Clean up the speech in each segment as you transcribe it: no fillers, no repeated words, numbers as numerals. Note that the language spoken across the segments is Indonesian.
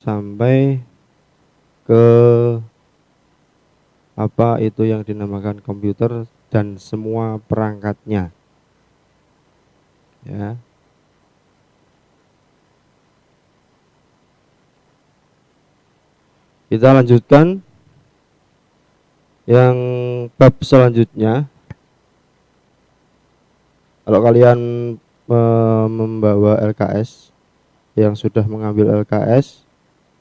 sampai ke apa itu yang dinamakan komputer dan semua perangkatnya, ya. Kita lanjutkan yang bab selanjutnya. Kalau kalian membawa LKS, yang sudah mengambil LKS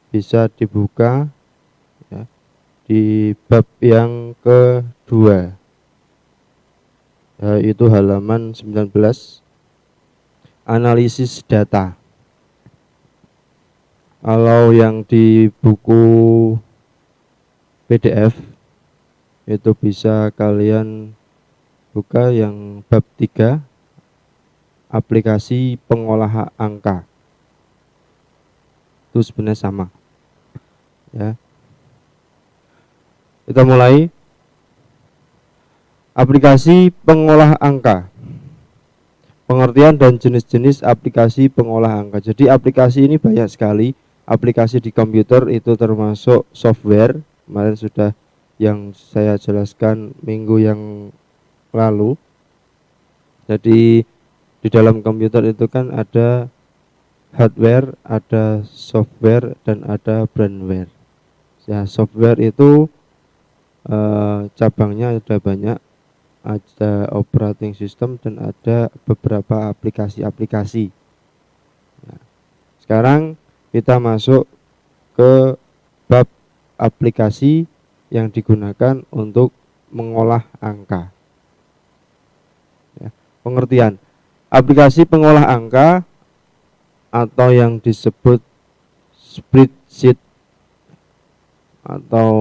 bisa dibuka, ya, di bab yang kedua, yaitu halaman 19, analisis data. Kalau yang di buku PDF itu bisa kalian buka yang bab 3, aplikasi pengolah angka. Itu sebenarnya sama, ya. Kita mulai. Aplikasi pengolah angka. Pengertian dan jenis-jenis aplikasi pengolah angka. Jadi aplikasi ini banyak sekali. Aplikasi di komputer itu termasuk software. Kemarin sudah yang saya jelaskan minggu yang lalu. Jadi di dalam komputer itu kan ada hardware, ada software, dan ada brandware. Ya, software itu cabangnya ada banyak. Ada operating system dan ada beberapa aplikasi-aplikasi. Nah, sekarang kita masuk ke bab aplikasi yang digunakan untuk mengolah angka. Ya, pengertian aplikasi pengolah angka atau yang disebut spreadsheet atau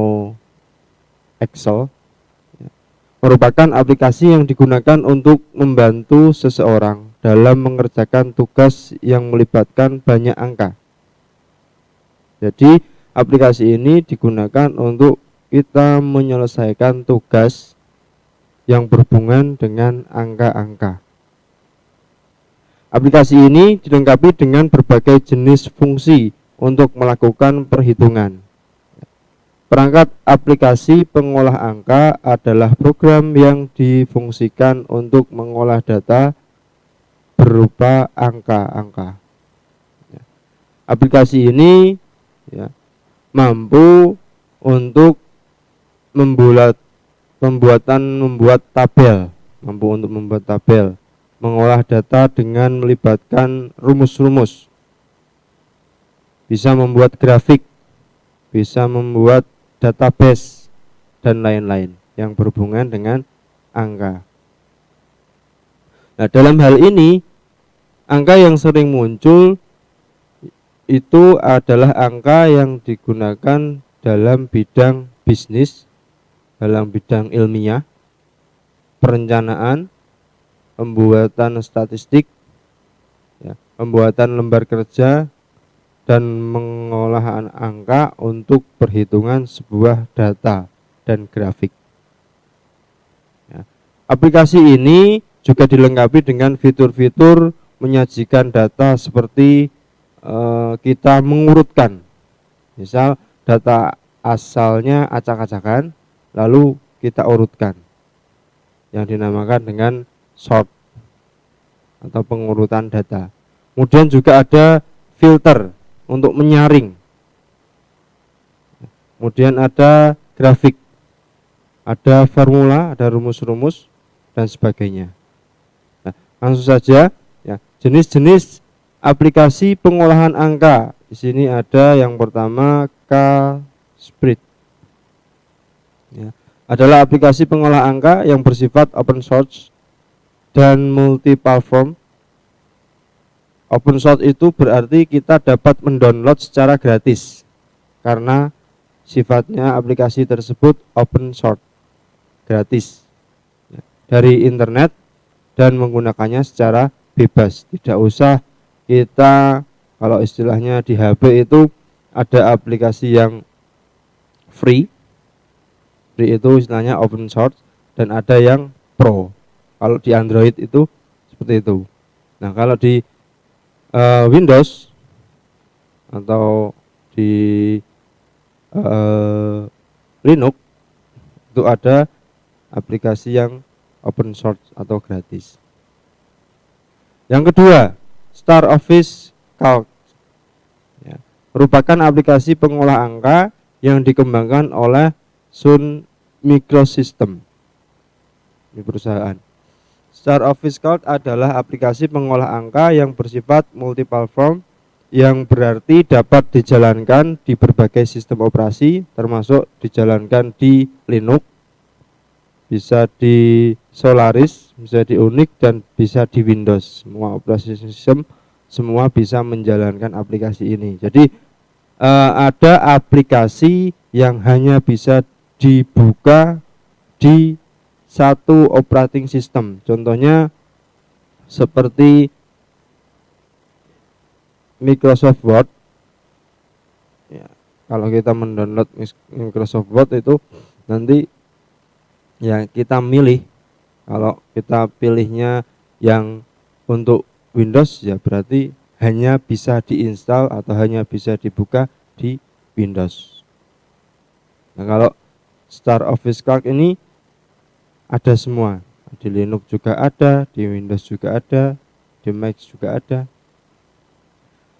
Excel merupakan aplikasi yang digunakan untuk membantu seseorang dalam mengerjakan tugas yang melibatkan banyak angka. Jadi aplikasi ini digunakan untuk kita menyelesaikan tugas yang berhubungan dengan angka-angka. Aplikasi ini dilengkapi dengan berbagai jenis fungsi untuk melakukan perhitungan. Perangkat aplikasi pengolah angka adalah program yang difungsikan untuk mengolah data berupa angka-angka. Aplikasi ini, ya, mampu untuk membuat tabel, mengolah data dengan melibatkan rumus-rumus, bisa membuat grafik, bisa membuat database, dan lain-lain yang berhubungan dengan angka. Nah, dalam hal ini angka yang sering muncul itu adalah angka yang digunakan dalam bidang bisnis, dalam bidang ilmiah, perencanaan, pembuatan statistik, ya, pembuatan lembar kerja, dan mengolahan angka untuk perhitungan sebuah data dan grafik. Ya. Aplikasi ini juga dilengkapi dengan fitur-fitur menyajikan data seperti kita mengurutkan. Misal data asalnya acak-acakan, lalu kita urutkan, yang dinamakan dengan sort atau pengurutan data. Kemudian juga ada filter untuk menyaring. Kemudian ada grafik, ada formula, ada rumus-rumus, dan sebagainya. Nah, langsung saja, ya, jenis-jenis aplikasi pengolahan angka. Di sini ada yang pertama Kspread. Ya, adalah aplikasi pengolah angka yang bersifat open source dan multi-platform. Open source itu berarti kita dapat mendownload secara gratis karena sifatnya aplikasi tersebut open source, gratis, ya, dari internet dan menggunakannya secara bebas. Tidak usah kita, kalau istilahnya di HP itu ada aplikasi yang free itu istilahnya open source, dan ada yang pro. Kalau di Android itu seperti itu. Nah, kalau di Windows atau di Linux itu ada aplikasi yang open source atau gratis. Yang kedua, Star Office Calc, ya, merupakan aplikasi pengolah angka yang dikembangkan oleh Sun Microsystem, ini perusahaan. Star Office Calc adalah aplikasi pengolah angka yang bersifat multiplatform, yang berarti dapat dijalankan di berbagai sistem operasi, termasuk dijalankan di Linux, bisa di Solaris, bisa di Unix, dan bisa di Windows. Semua operasi sistem semua bisa menjalankan aplikasi ini. Jadi ada aplikasi yang hanya bisa dibuka di satu operating system. Contohnya seperti Microsoft Word. Ya, kalau kita mendownload Microsoft Word itu nanti ya kita milih. Kalau kita pilihnya yang untuk Windows, ya berarti hanya bisa diinstal atau hanya bisa dibuka di Windows. Nah, kalau Star Office Calc ini ada semua. Di Linux juga ada, di Windows juga ada, di Mac juga ada.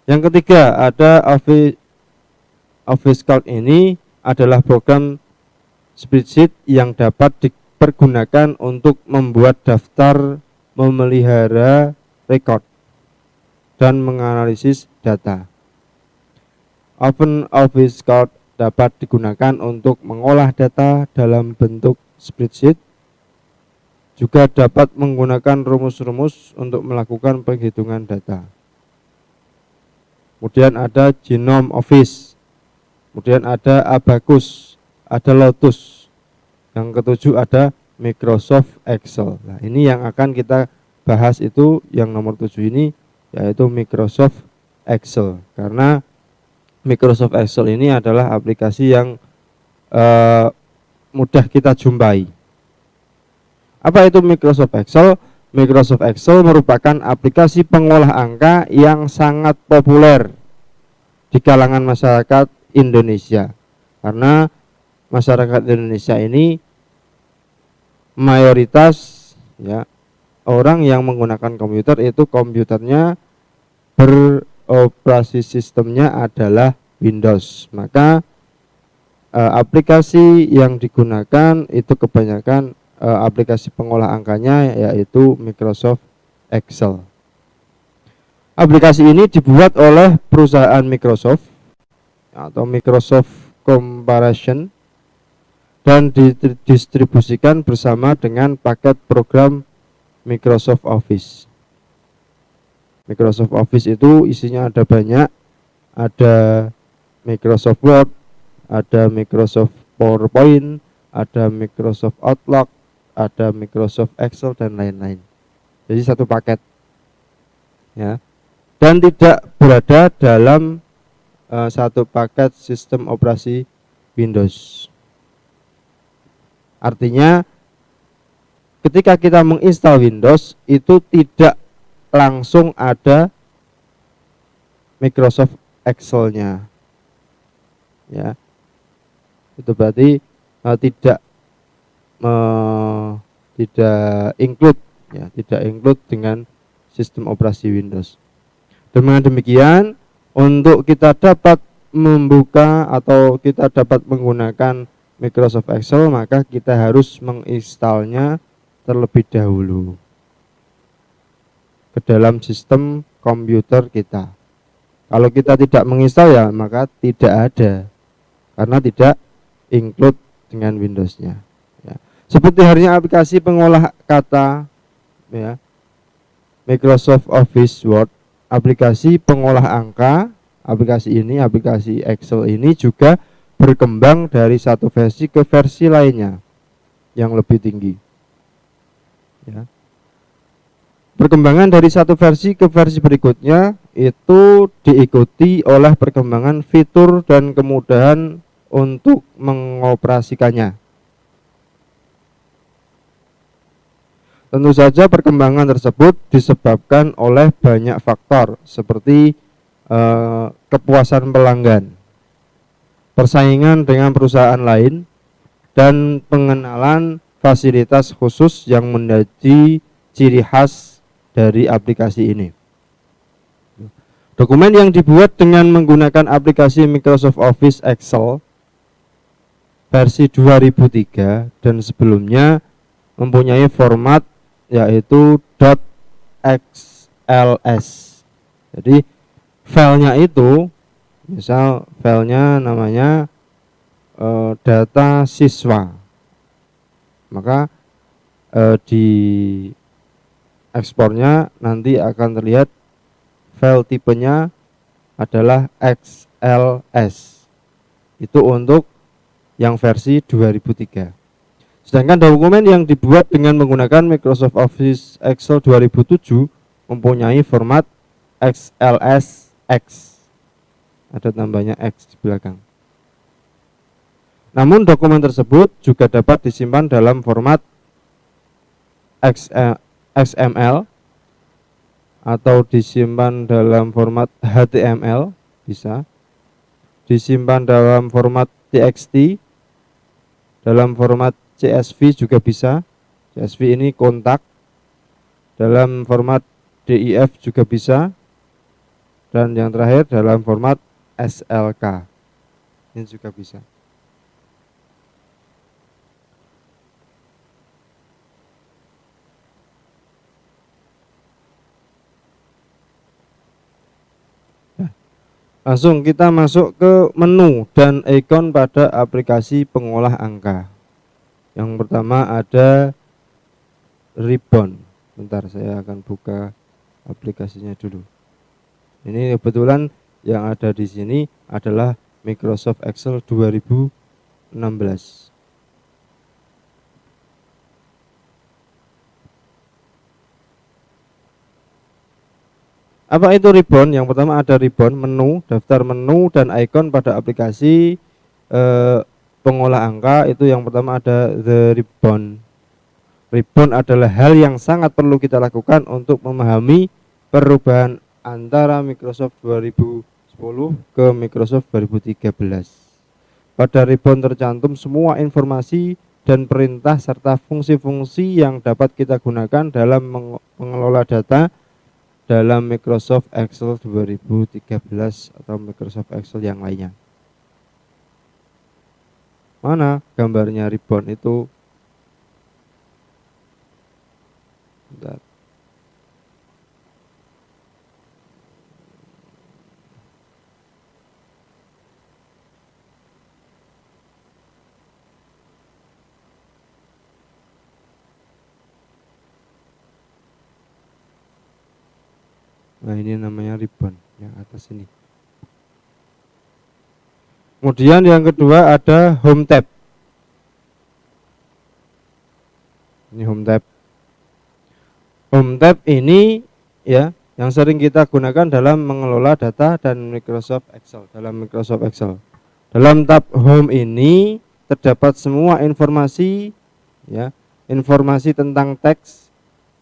Yang ketiga, ada Office Calc ini adalah program spreadsheet yang dapat dipergunakan untuk membuat daftar, memelihara rekod, dan menganalisis data. Open Office Calc dapat digunakan untuk mengolah data dalam bentuk spreadsheet, juga dapat menggunakan rumus-rumus untuk melakukan penghitungan data. Kemudian ada Genome Office, kemudian ada Abacus, ada Lotus. Yang ketujuh ada Microsoft Excel. Nah, ini yang akan kita bahas itu yang nomor 7 ini, yaitu Microsoft Excel. Karena Microsoft Excel ini adalah aplikasi yang mudah kita jumpai. Apa itu Microsoft Excel? Microsoft Excel merupakan aplikasi pengolah angka yang sangat populer di kalangan masyarakat Indonesia. Karena masyarakat Indonesia ini mayoritas ya orang yang menggunakan komputer itu komputernya beroperasi sistemnya adalah Windows. Maka aplikasi yang digunakan itu kebanyakan aplikasi pengolah angkanya yaitu Microsoft Excel. Aplikasi ini dibuat oleh perusahaan Microsoft atau Microsoft Corporation dan didistribusikan bersama dengan paket program Microsoft Office. Microsoft Office itu isinya ada banyak, ada Microsoft Word, ada Microsoft PowerPoint, ada Microsoft Outlook, ada Microsoft Excel, dan lain-lain. Jadi satu paket, ya, dan tidak berada dalam satu paket sistem operasi Windows. Artinya ketika kita menginstal Windows itu tidak langsung ada Microsoft Excel-nya, ya. Itu berarti tidak include, ya, tidak include dengan sistem operasi Windows. Dengan demikian, untuk kita dapat membuka atau kita dapat menggunakan Microsoft Excel, maka kita harus menginstalnya terlebih dahulu ke dalam sistem komputer kita. Kalau kita tidak menginstal, ya maka tidak ada, karena tidak include dengan Windows-nya. Ya. Seperti halnya aplikasi pengolah kata, ya, Microsoft Office Word, aplikasi pengolah angka, aplikasi Excel ini juga berkembang dari satu versi ke versi lainnya yang lebih tinggi. Ya. Perkembangan dari satu versi ke versi berikutnya itu diikuti oleh perkembangan fitur dan kemudahan untuk mengoperasikannya. Tentu saja perkembangan tersebut disebabkan oleh banyak faktor seperti kepuasan pelanggan, persaingan dengan perusahaan lain, dan pengenalan fasilitas khusus yang menjadi ciri khas dari aplikasi ini. Dokumen yang dibuat dengan menggunakan aplikasi Microsoft Office Excel versi 2003 dan sebelumnya mempunyai format yaitu .xls. Jadi filenya itu, misal filenya namanya data siswa, maka di ekspornya nanti akan terlihat file tipenya adalah XLS. Itu untuk yang versi 2003. Sedangkan dokumen yang dibuat dengan menggunakan Microsoft Office Excel 2007 mempunyai format XLSX. Ada tambahnya X di belakang. Namun dokumen tersebut juga dapat disimpan dalam format XML atau disimpan dalam format HTML, bisa disimpan dalam format TXT, dalam format CSV juga bisa. CSV ini kontak, dalam format DIF juga bisa, dan yang terakhir dalam format SLK ini juga bisa. Langsung kita masuk ke menu dan ikon pada aplikasi pengolah angka. Yang pertama ada ribbon. Bentar, saya akan buka aplikasinya dulu. Ini kebetulan yang ada di sini adalah Microsoft Excel 2016. Apa itu ribbon? Yang pertama ada ribbon, menu, daftar menu dan ikon pada aplikasi pengolah angka. Itu yang pertama ada the ribbon. Ribbon adalah hal yang sangat perlu kita lakukan untuk memahami perubahan antara Microsoft 2010 ke Microsoft 2013. Pada ribbon tercantum semua informasi dan perintah serta fungsi-fungsi yang dapat kita gunakan dalam mengelola data dalam Microsoft Excel 2013 atau Microsoft Excel yang lainnya. Mana gambarnya ribbon itu? Bentar. Nah, ini namanya ribbon yang atas ini. Kemudian yang kedua ada home tab. Ini home tab. Home tab ini ya yang sering kita gunakan dalam mengelola data dan Microsoft Excel, dalam Microsoft Excel. Dalam tab home ini terdapat semua informasi ya, informasi tentang teks,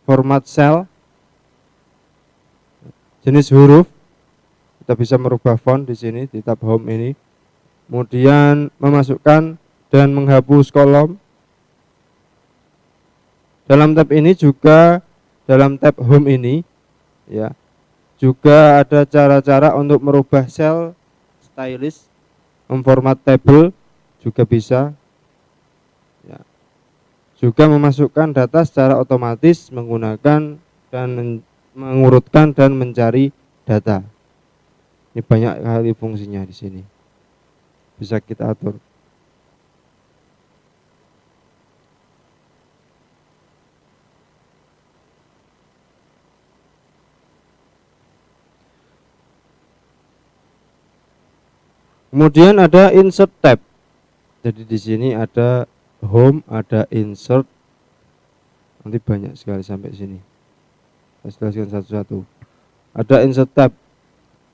format sel, jenis huruf. Kita bisa merubah font di sini di tab home ini. Kemudian memasukkan dan menghapus kolom. Dalam tab ini juga, dalam tab home ini ya, juga ada cara-cara untuk merubah sel, stylist, memformat table juga bisa ya. Juga memasukkan data secara otomatis menggunakan dan mengurutkan dan mencari data. Ini banyak kali fungsinya di sini. Bisa kita atur. Kemudian ada insert tab. Jadi di sini ada home, ada insert. Nanti banyak sekali sampai sini. Saya jelaskan satu-satu. Ada insert tab.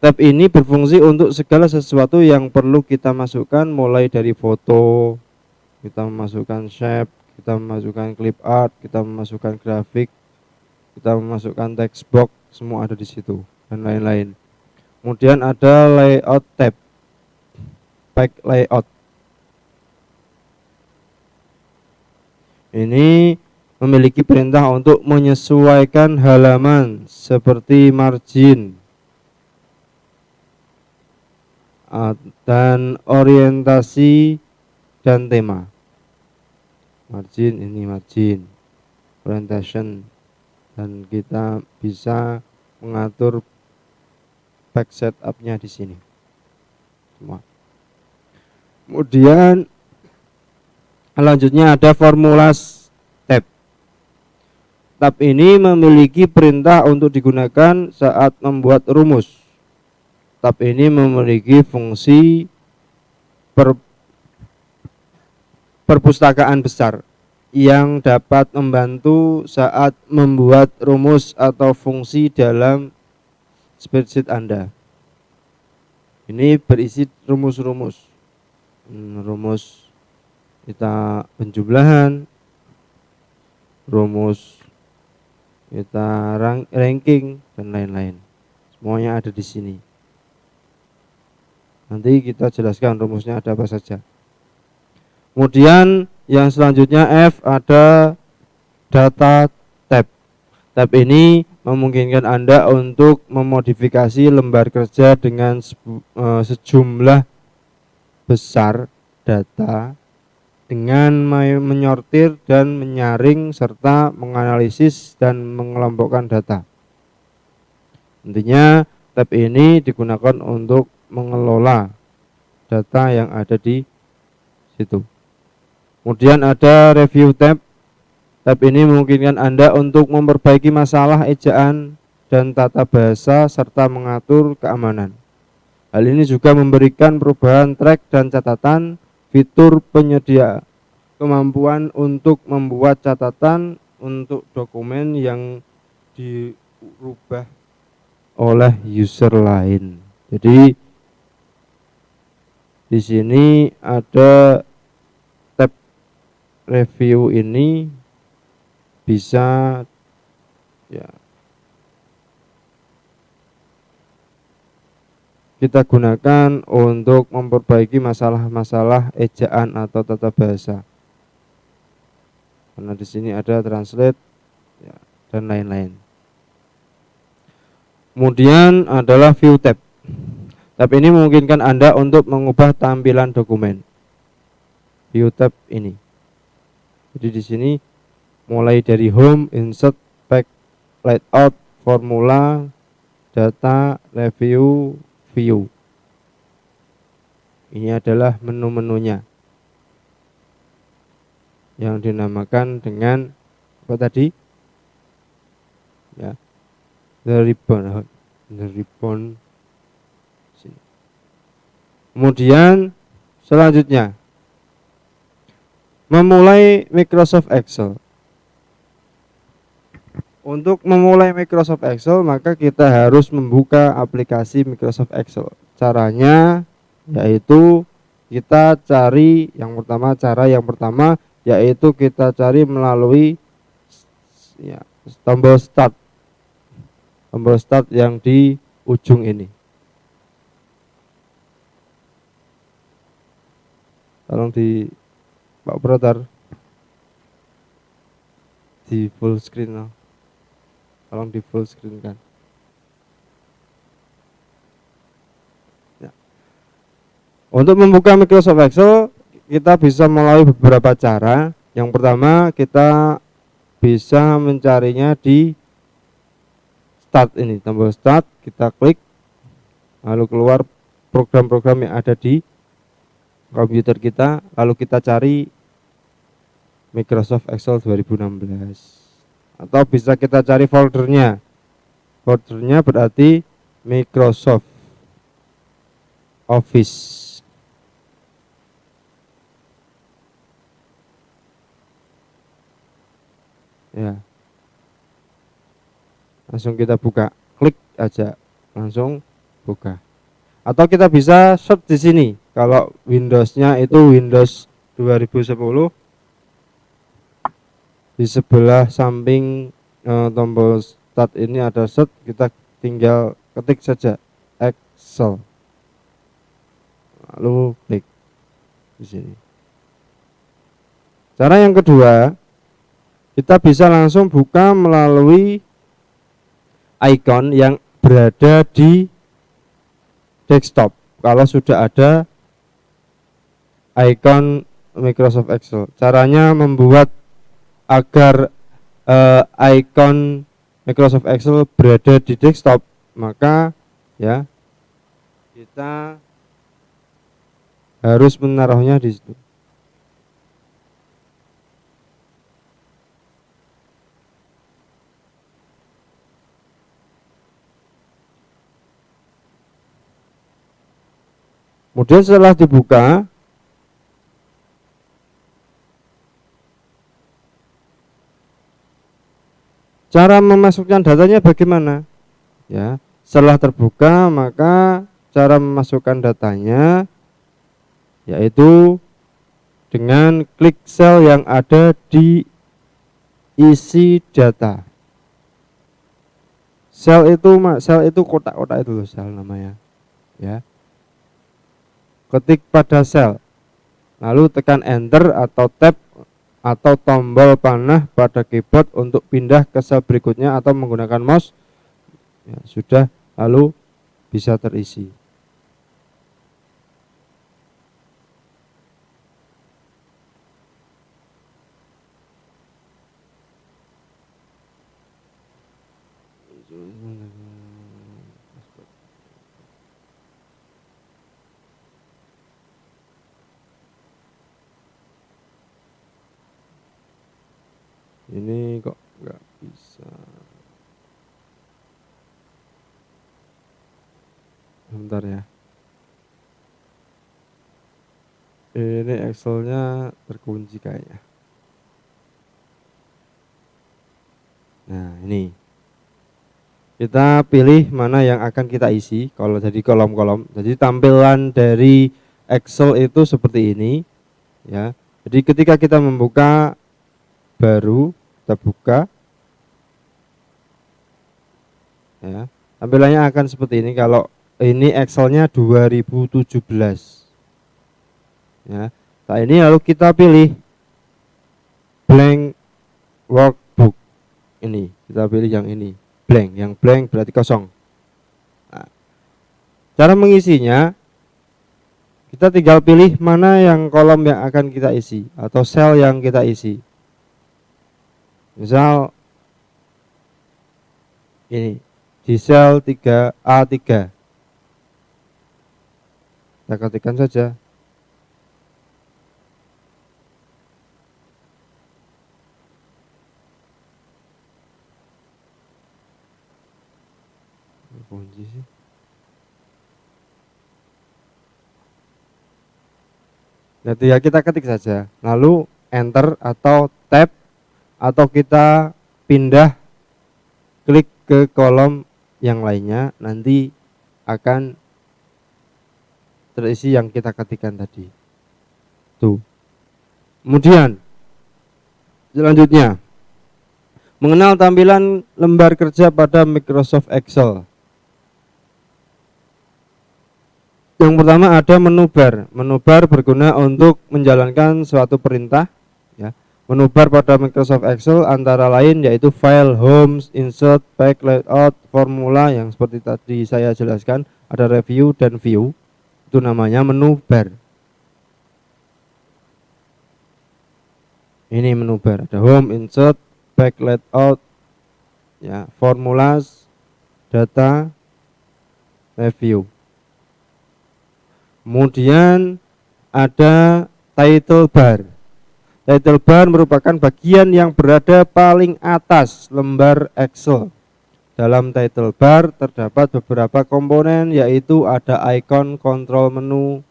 Tab ini berfungsi untuk segala sesuatu yang perlu kita masukkan, mulai dari foto, kita memasukkan shape, kita memasukkan clip art, kita memasukkan grafik, kita memasukkan text box, semua ada di situ dan lain-lain. Kemudian ada layout tab. page layout. Ini memiliki perintah untuk menyesuaikan halaman seperti margin dan orientasi dan tema. Margin, ini margin, orientation, dan kita bisa mengatur back setupnya di sini semua. Kemudian selanjutnya ada formula tab. Tab ini memiliki perintah untuk digunakan saat membuat rumus. Tab ini memiliki fungsi perpustakaan besar yang dapat membantu saat membuat rumus atau fungsi dalam spreadsheet Anda. Ini berisi rumus-rumus, rumus kita penjumlahan, rumus kita ranking, dan lain-lain. Semuanya ada di sini. Nanti kita jelaskan rumusnya ada apa saja. Kemudian yang selanjutnya F ada data tab. Tab ini memungkinkan Anda untuk memodifikasi lembar kerja dengan sejumlah besar data dengan menyortir dan menyaring serta menganalisis dan mengelompokkan data. Intinya tab ini digunakan untuk mengelola data yang ada di situ. Kemudian ada review tab. Tab ini memungkinkan Anda untuk memperbaiki masalah ejaan dan tata bahasa serta mengatur keamanan. Hal ini juga memberikan perubahan track dan catatan, fitur penyedia kemampuan untuk membuat catatan untuk dokumen yang dirubah oleh user lain. Jadi di sini ada tab review ini bisa ya kita gunakan untuk memperbaiki masalah-masalah ejaan atau tata bahasa. Karena di sini ada translate ya, dan lain-lain. Kemudian adalah view tab. Tab ini memungkinkan Anda untuk mengubah tampilan dokumen. View tab ini. Jadi di sini mulai dari home, insert, back, layout, formula, data, review, view. Ini adalah menu-menunya yang dinamakan dengan apa tadi? Ya, the ribbon. Sini. Kemudian selanjutnya memulai Microsoft Excel. Untuk memulai Microsoft Excel, maka kita harus membuka aplikasi Microsoft Excel. Caranya yaitu kita cari cara yang pertama yaitu kita cari melalui ya, tombol start. Tombol start yang di ujung ini. Tolong di Pak Operator di full screen no. Tolong di full screen kan. Ya. Untuk membuka Microsoft Excel kita bisa melalui beberapa cara. Yang pertama kita bisa mencarinya di start ini, tombol start, kita klik lalu keluar program-program yang ada di komputer kita, lalu kita cari Microsoft Excel 2016. Atau bisa kita cari foldernya. Foldernya berarti Microsoft Office. Ya. Langsung kita buka, klik aja, langsung buka. Atau kita bisa search di sini. Kalau Windows-nya itu Windows 2010. Di sebelah samping tombol start ini ada search, kita tinggal ketik saja Excel. lalu klik di sini. Cara yang kedua, kita bisa langsung buka melalui icon yang berada di desktop. Kalau sudah ada icon Microsoft Excel, caranya membuat agar icon Microsoft Excel berada di desktop, maka ya kita harus menaruhnya di situ. Kemudian setelah dibuka, cara memasukkan datanya bagaimana? Ya, setelah terbuka maka cara memasukkan datanya yaitu dengan klik sel yang ada di isi data. Sel itu kotak-kotak itu loh, sel namanya. Ya. Ketik pada sel, lalu tekan enter atau tab atau tombol panah pada keyboard untuk pindah ke sel berikutnya atau menggunakan mouse. Ya, sudah, lalu bisa terisi. Ini kok nggak bisa. Bentar ya. Ini Excelnya terkunci kayaknya. Nah, ini. Kita pilih mana yang akan kita isi. Kalau jadi kolom-kolom. Jadi tampilan dari Excel itu seperti ini, ya. Jadi ketika kita membuka baru, kita buka, ya, tampilannya akan seperti ini. Kalau ini Excelnya 2017, ya. Nah ini lalu kita pilih blank workbook, ini kita pilih yang ini, blank. Yang blank berarti kosong. Nah, cara mengisinya, kita tinggal pilih mana yang kolom yang akan kita isi atau sel yang kita isi. Misal ini di sel 3A3, kita ketikkan saja. Kunci sih. Nanti ya kita ketik saja, lalu enter atau tab atau kita pindah klik ke kolom yang lainnya, nanti akan terisi yang kita ketikkan tadi. Tuh. Kemudian selanjutnya, mengenal tampilan lembar kerja pada Microsoft Excel. Yang pertama ada menu bar. Menu bar berguna untuk menjalankan suatu perintah, ya. Menu bar pada Microsoft Excel antara lain yaitu file, home, insert, back, layout, formula yang seperti tadi saya jelaskan, ada review dan view. Itu namanya menu bar. Ini menu bar, ada home, insert, back, layout, ya, formulas, data, review. Kemudian ada title bar. Title bar merupakan bagian yang berada paling atas lembar Excel. Dalam title bar terdapat beberapa komponen, yaitu ada icon, control menu,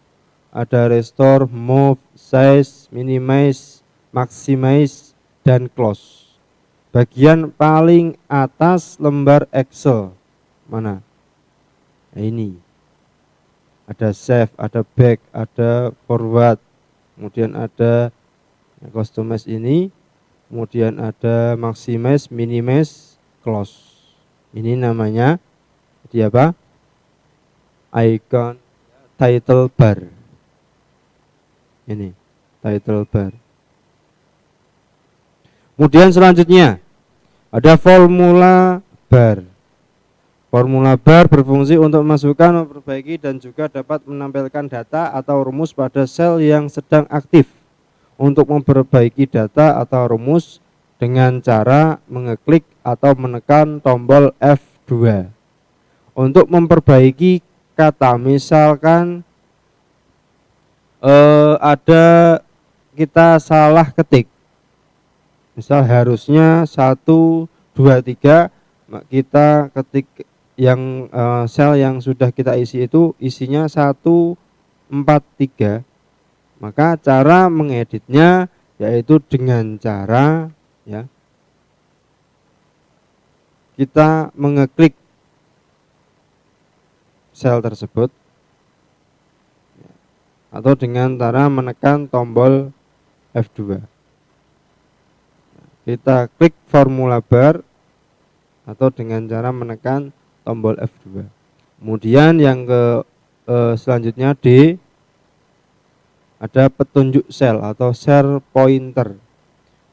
ada restore, move, size, minimize, maximize, dan close. Bagian paling atas lembar Excel mana? Nah, ini. Ada save, ada back, ada forward, kemudian ada customize ini, kemudian ada maximize, minimize, close. Ini namanya dia apa? Icon title bar. Ini title bar. Kemudian selanjutnya ada formula bar. Formula bar berfungsi untuk memasukkan, memperbaiki, dan juga dapat menampilkan data atau rumus pada sel yang sedang aktif. Untuk memperbaiki data atau rumus dengan cara mengeklik atau menekan tombol F2. Untuk memperbaiki kata, misalkan ada kita salah ketik, misal harusnya 1, 2, 3, kita ketik yang sel yang sudah kita isi itu isinya 1, 4, 3. Maka cara mengeditnya yaitu dengan cara ya kita mengeklik sel tersebut atau dengan cara menekan tombol F2. Kita klik formula bar atau dengan cara menekan tombol F2. Kemudian yang selanjutnya D, ada petunjuk sel atau cell pointer.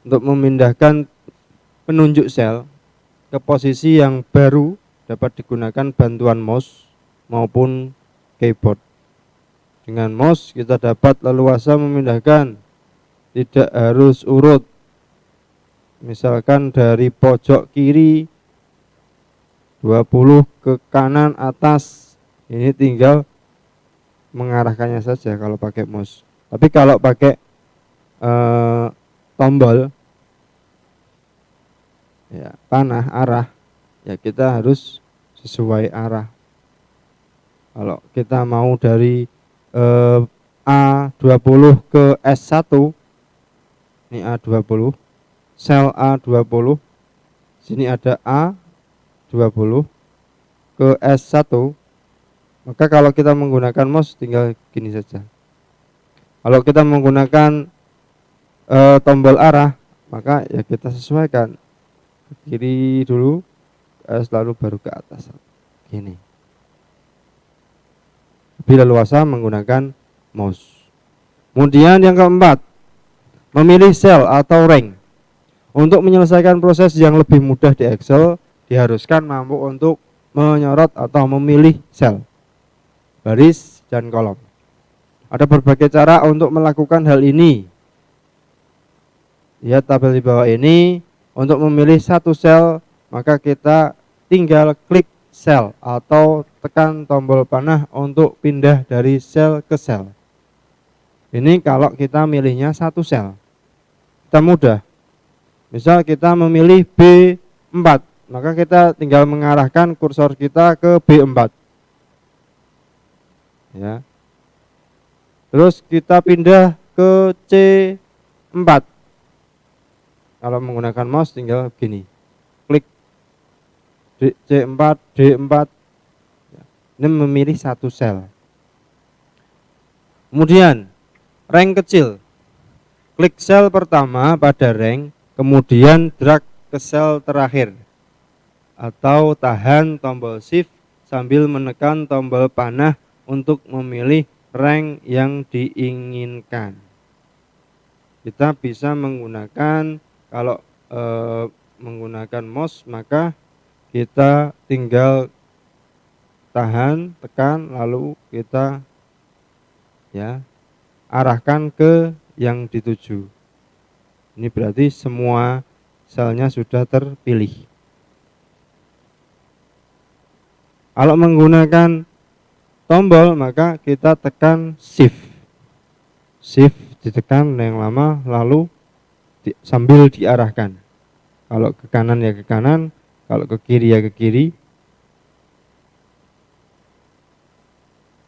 Untuk memindahkan penunjuk sel ke posisi yang baru dapat digunakan bantuan mouse maupun keyboard. Dengan mouse kita dapat leluasa memindahkan, tidak harus urut. Misalkan dari pojok kiri 20 ke kanan atas, ini tinggal mengarahkannya saja kalau pakai mouse. Tapi kalau pakai tombol ya panah arah, ya kita harus sesuai arah. Kalau kita mau dari A20 ke S1, ini A20, sel A20, sini ada A20 ke S1, maka kalau kita menggunakan mouse tinggal gini saja. Kalau kita menggunakan tombol arah, maka ya kita sesuaikan ke kiri dulu, lalu baru ke atas. Gini. Lebih leluasa menggunakan mouse. Kemudian yang keempat, memilih sel atau rank. Untuk menyelesaikan proses yang lebih mudah di Excel, diharuskan mampu untuk menyorot atau memilih sel, baris, dan kolom. Ada berbagai cara untuk melakukan hal ini. Lihat tabel di bawah ini. Untuk memilih satu sel, maka kita tinggal klik sel atau tekan tombol panah untuk pindah dari sel ke sel. Ini kalau kita milihnya satu sel, kita mudah. Misal kita memilih B4, maka kita tinggal mengarahkan kursor kita ke B4. Ya. Terus kita pindah ke C4. Kalau menggunakan mouse tinggal begini, klik C4, D4. Ini memilih satu sel. Kemudian rank kecil, klik sel pertama pada rank, kemudian drag ke sel terakhir, atau tahan tombol shift sambil menekan tombol panah untuk memilih rank yang diinginkan. Kita bisa menggunakan, kalau menggunakan mouse, maka kita tinggal tahan, tekan, lalu kita ya arahkan ke yang dituju. Ini berarti semua selnya sudah terpilih. Kalau menggunakan tombol, maka kita tekan shift. Shift ditekan yang lama, lalu sambil diarahkan. Kalau ke kanan ya ke kanan, kalau ke kiri ya ke kiri,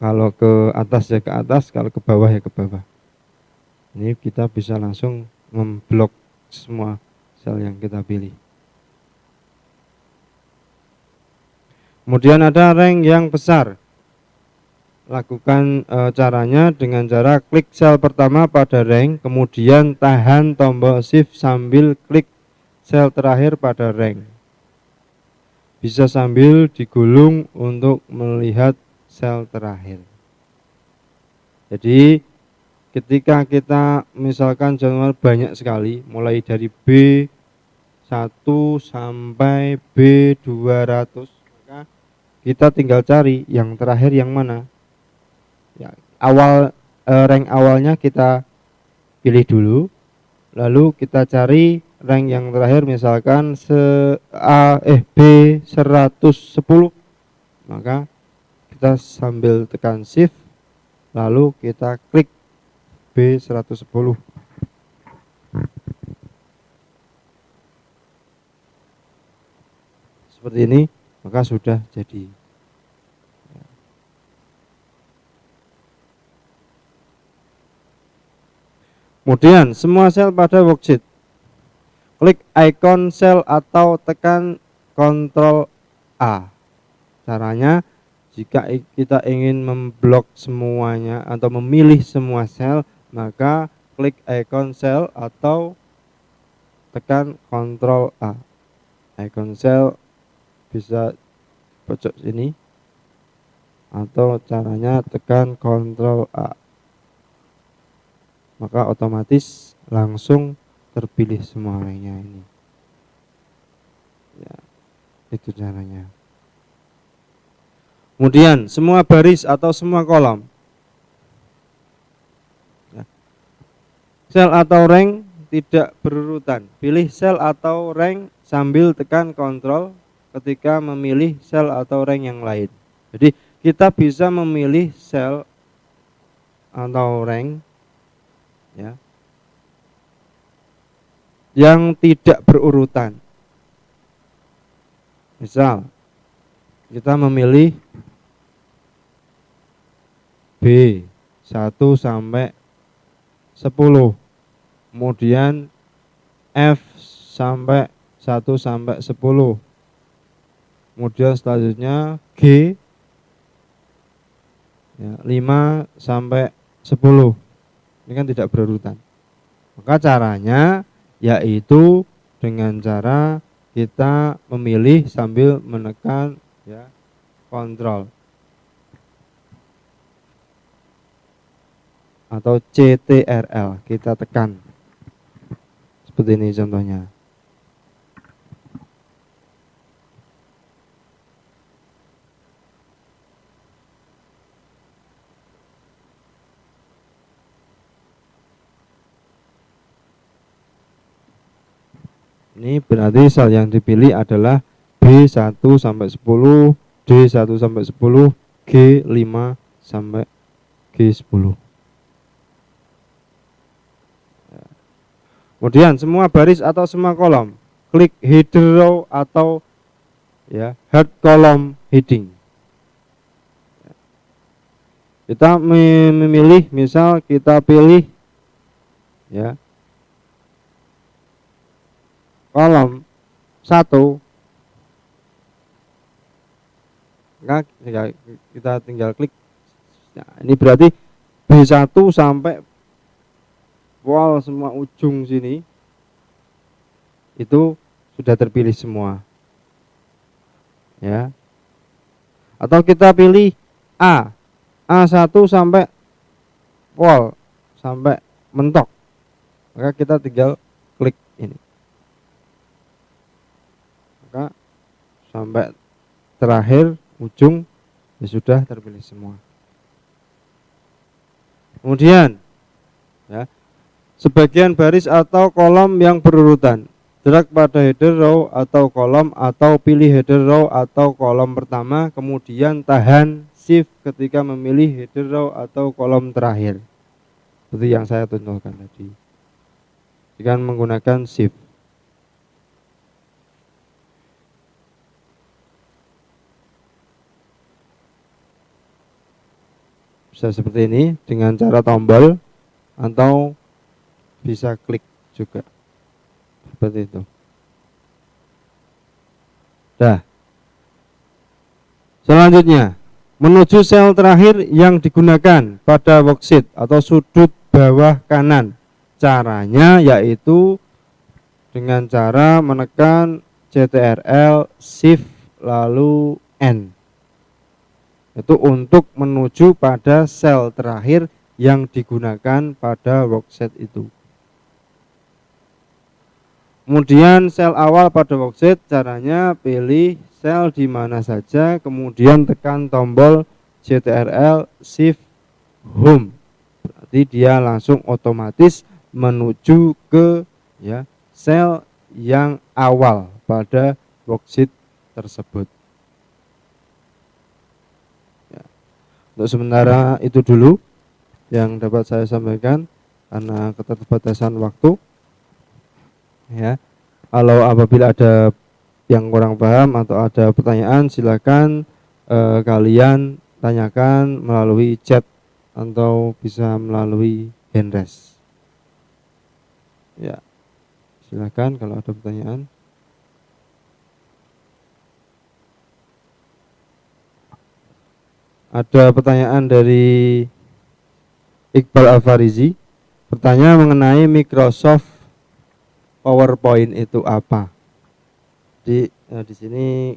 kalau ke atas ya ke atas, kalau ke bawah ya ke bawah. Ini kita bisa langsung memblok semua sel yang kita pilih. Kemudian ada rank yang besar. Lakukan caranya dengan cara klik sel pertama pada rank, kemudian tahan tombol shift sambil klik sel terakhir pada rank. Bisa sambil digulung untuk melihat sel terakhir. Jadi ketika kita misalkan Januari banyak sekali, mulai dari B1 sampai B200, maka kita tinggal cari yang terakhir yang mana. Ya, rank awalnya kita pilih dulu, lalu kita cari rank yang terakhir, misalkan B110, maka kita sambil tekan shift lalu kita klik B110. Seperti ini, maka sudah jadi. Kemudian semua sel pada worksheet, klik icon sel atau tekan Ctrl A. Caranya, jika kita ingin memblok semuanya atau memilih semua sel, maka klik icon sel atau tekan Ctrl A. Icon sel bisa pojok sini, atau caranya tekan Ctrl A. Maka otomatis langsung terpilih semua lainnya ini. Ya, itu caranya. Kemudian semua baris atau semua kolom, ya. Sel atau rank tidak berurutan. Pilih sel atau rank sambil tekan Ctrl ketika memilih sel atau rank yang lain. Jadi kita bisa memilih sel atau rank, ya, yang tidak berurutan. Misal kita memilih B1 sampai 10, kemudian F sampai 1 sampai 10, kemudian selanjutnya G, ya, 5 sampai 10. Ini kan tidak berurutan. Maka caranya yaitu dengan cara kita memilih sambil menekan, ya, Ctrl atau CTRL, kita tekan. Seperti ini contohnya. Ini berarti sel yang dipilih adalah B1 sampai 10, D1 sampai 10, G5 sampai G10. Kemudian semua baris atau semua kolom, klik header row atau, ya, head column heading. Kita memilih, misal kita pilih, ya, kolom 1, maka kita tinggal klik. Nah, ini berarti B1 sampai wall semua ujung sini itu sudah terpilih semua, ya. Atau kita pilih A1 sampai wall sampai mentok, maka kita tinggal klik ini, maka sampai terakhir ujung ya sudah terpilih semua. Kemudian, ya, sebagian baris atau kolom yang berurutan, drag pada header row atau kolom, atau pilih header row atau kolom pertama, kemudian tahan shift ketika memilih header row atau kolom terakhir, seperti yang saya contohkan tadi dengan menggunakan shift. Bisa seperti ini dengan cara tombol atau bisa klik juga, seperti itu. Nah, selanjutnya menuju sel terakhir yang digunakan pada worksheet atau sudut bawah kanan. Caranya yaitu dengan cara menekan CTRL shift lalu N. Itu untuk menuju pada sel terakhir yang digunakan pada worksheet itu. Kemudian sel awal pada worksheet, caranya pilih sel di mana saja, kemudian tekan tombol CTRL Shift Home. Berarti dia langsung otomatis menuju ke ya sel yang awal pada worksheet tersebut. Ya. Untuk sementara itu dulu yang dapat saya sampaikan karena keterbatasan waktu. Ya, kalau apabila ada yang kurang paham atau ada pertanyaan, silakan kalian tanyakan melalui chat atau bisa melalui handres. Ya, silakan kalau ada pertanyaan. Ada pertanyaan dari Iqbal Alfarizi, bertanya mengenai Microsoft PowerPoint itu apa? Di sini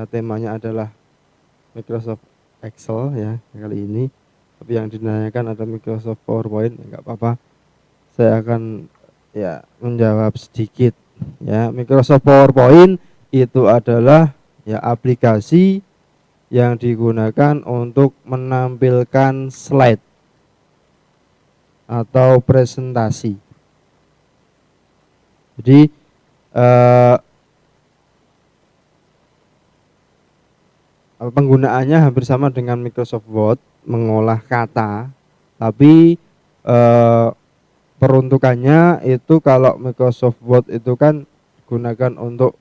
temanya adalah Microsoft Excel ya kali ini. Tapi yang ditanyakan ada Microsoft PowerPoint, enggak apa-apa. Saya akan ya menjawab sedikit. Ya, Microsoft PowerPoint itu adalah ya aplikasi yang digunakan untuk menampilkan slide atau presentasi. Jadi penggunaannya hampir sama dengan Microsoft Word, mengolah kata, tapi peruntukannya itu kalau Microsoft Word itu kan digunakan untuk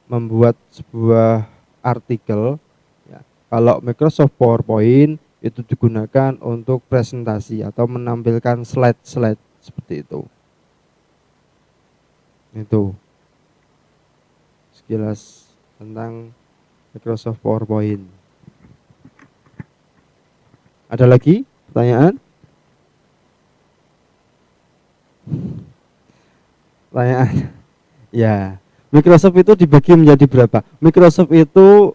membuat sebuah artikel. Ya. Kalau Microsoft PowerPoint itu digunakan untuk presentasi atau menampilkan slide-slide seperti itu. Itu sekilas tentang Microsoft PowerPoint. Ada lagi pertanyaan? Pertanyaan? Ya, Microsoft itu dibagi menjadi berapa? Microsoft itu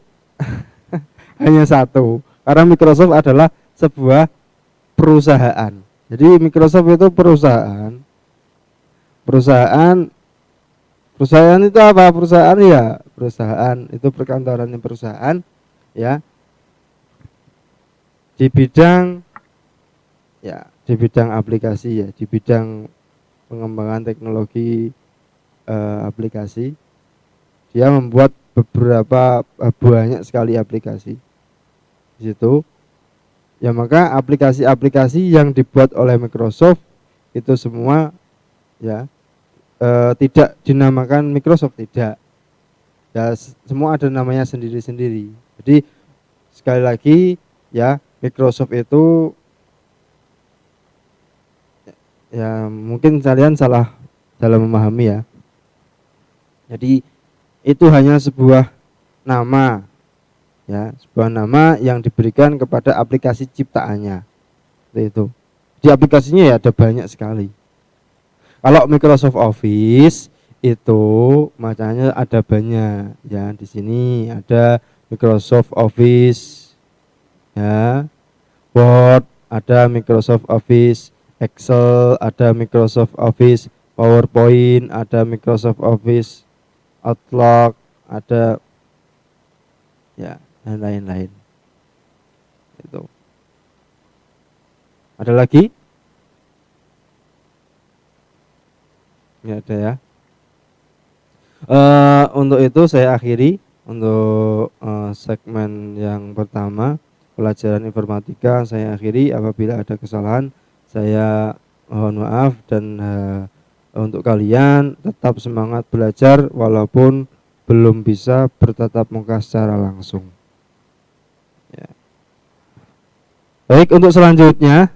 hanya satu. Karena Microsoft adalah sebuah perusahaan. Jadi Microsoft itu perusahaan. Perusahaan itu apa? Perusahaan ya, perusahaan itu perkantorannya perusahaan ya. Di bidang aplikasi ya, di bidang pengembangan teknologi aplikasi. Dia membuat beberapa banyak sekali aplikasi. Di situ ya, maka aplikasi-aplikasi yang dibuat oleh Microsoft itu semua ya tidak dinamakan Microsoft, tidak ya, semua ada namanya sendiri-sendiri. Jadi sekali lagi ya, Microsoft itu ya mungkin kalian salah dalam memahami ya. Jadi itu hanya sebuah nama ya, sebuah nama yang diberikan kepada aplikasi ciptaannya. Seperti itu. Di aplikasinya ya ada banyak sekali. Kalau Microsoft Office itu macamnya ada banyak ya. Di sini ada Microsoft Office ya, Word, ada Microsoft Office Excel, ada Microsoft Office PowerPoint, ada Microsoft Office Outlook, ada ya, dan lain-lain. Itu. Ada lagi? Nggak ada ya. Untuk itu saya akhiri untuk segmen yang pertama pelajaran informatika. Saya akhiri, apabila ada kesalahan saya mohon maaf, dan untuk kalian tetap semangat belajar walaupun belum bisa bertatap muka secara langsung ya. Baik, untuk selanjutnya